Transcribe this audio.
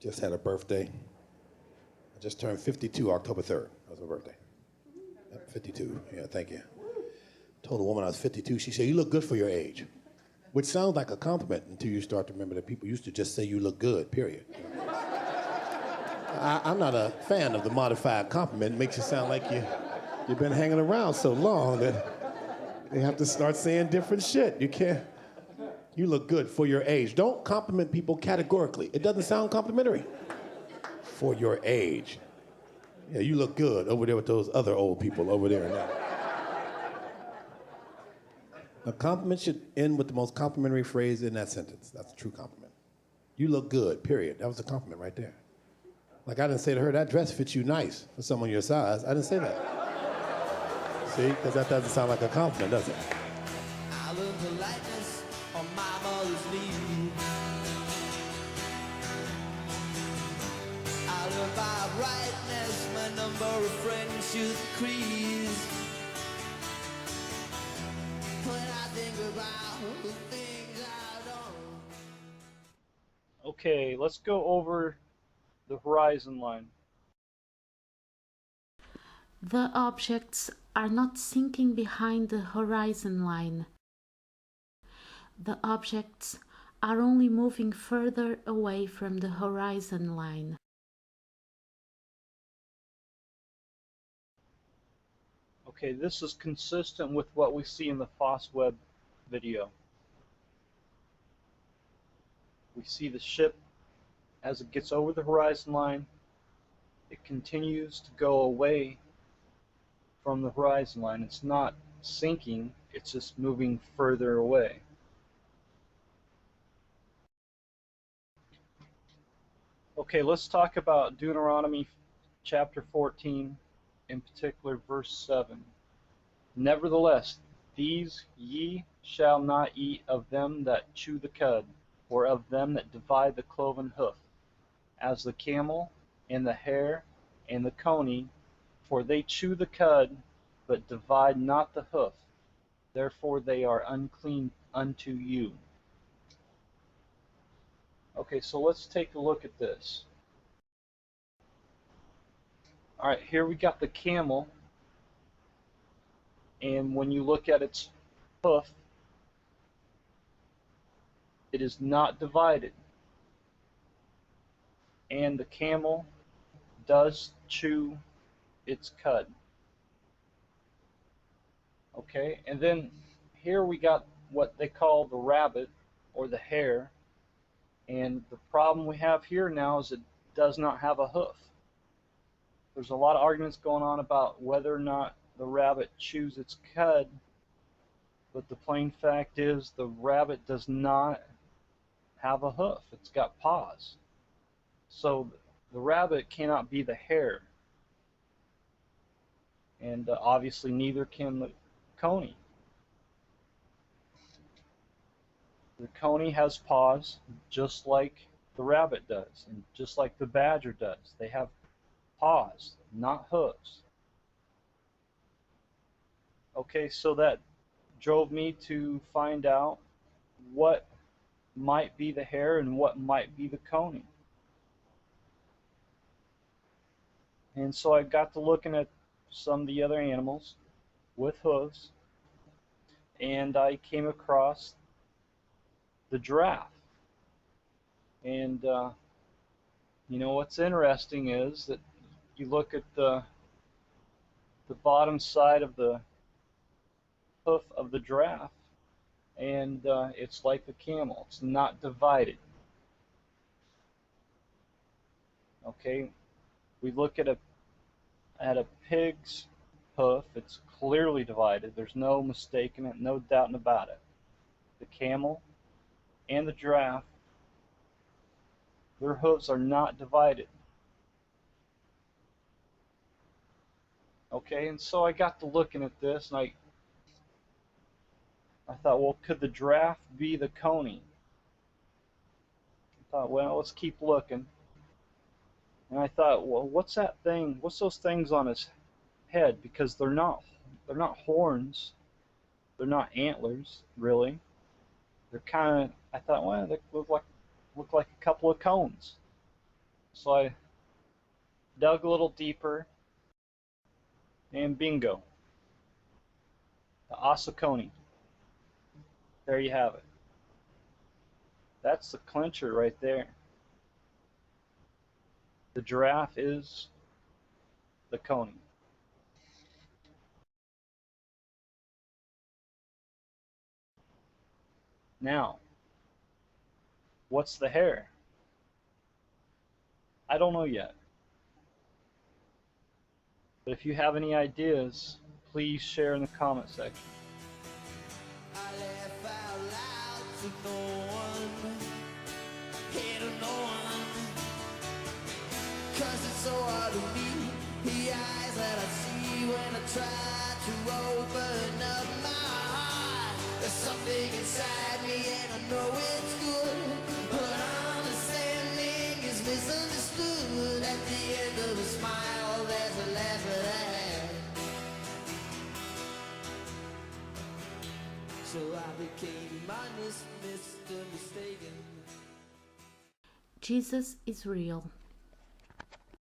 Just had a birthday. I just turned 52 October 3rd. That was my birthday. 52, yeah, thank you. Told a woman I was 52, she said, you look good for your age. Which sounds like a compliment until you start to remember that people used to just say you look good, period. I'm not a fan of the modified compliment. It makes you sound like you've been hanging around so long that they have to start saying different shit. You can't, you look good for your age. Don't compliment people categorically. It doesn't sound complimentary. For your age. Yeah, you look good over there with those other old people over there now. A compliment should end with the most complimentary phrase in that sentence. That's a true compliment. You look good, period. That was a compliment right there. Like I didn't say to her, that dress fits you nice for someone your size. I didn't say that. See, because that doesn't sound like a compliment, does it? I learned politeness on my mother's knee. I learned by brightness my number of friends should decrease. When I think about the things I've done. Okay, let's go over the horizon line. The objects are not sinking behind the horizon line. The objects are only moving further away from the horizon line. Okay, this is consistent with what we see in the Fosweb video. We see the ship as it gets over the horizon line, it continues to go away from the horizon line. It's not sinking, it's just moving further away. Okay, let's talk about Deuteronomy chapter 14, in particular verse 7. Nevertheless, these ye shall not eat of them that chew the cud, or of them that divide the cloven hoof, as the camel, and the hare, and the coney, for they chew the cud, but divide not the hoof. Therefore they are unclean unto you. Okay, so let's take a look at this. Alright, here we got the camel, and when you look at its hoof, it is not divided. And the camel does chew its cud. Okay, and then here we got what they call the rabbit or the hare, and the problem we have here now is it does not have a hoof. There's a lot of arguments going on about whether or not the rabbit chews its cud, but the plain fact is the rabbit does not have a hoof. It's got paws. So the rabbit cannot be the hare, and obviously neither can the coney. The coney has paws just like the rabbit does, and just like the badger does. They have paws, not hooves. Okay, so that drove me to find out what might be the hare and what might be the coney. And so I got to looking at some of the other animals with hooves, and I came across the giraffe. And you know what's interesting is that you look at the bottom side of the hoof of the giraffe, and it's like the camel. It's not divided. Okay, we look at a pig's hoof. It's clearly divided. There's no mistaking it, no doubting about it. The camel and the giraffe, their hooves are not divided. Okay, and so I got to looking at this, and I thought, well, could the giraffe be the coney? I thought, well, let's keep looking. And I thought, well, what's that thing? What's those things on his head? Because they're not horns. They're not antlers, really. They're kind of. I thought, well, they look like a couple of cones. So I dug a little deeper, and bingo, the Ass of Coney. There you have it. That's the clincher right there. The giraffe is the Coney. Now, what's the hare? I don't know yet. But if you have any ideas, please share in the comment section. I laugh out loud to no one, hey to no one, 'cause it's so hard to meet the eyes that I see when I try to open up my heart. There's something inside me and I know it's good, but understanding is misunderstood. At the end of a smile there's a laugh at a hand. So I became honest, Mr. Mistaken. Jesus is real.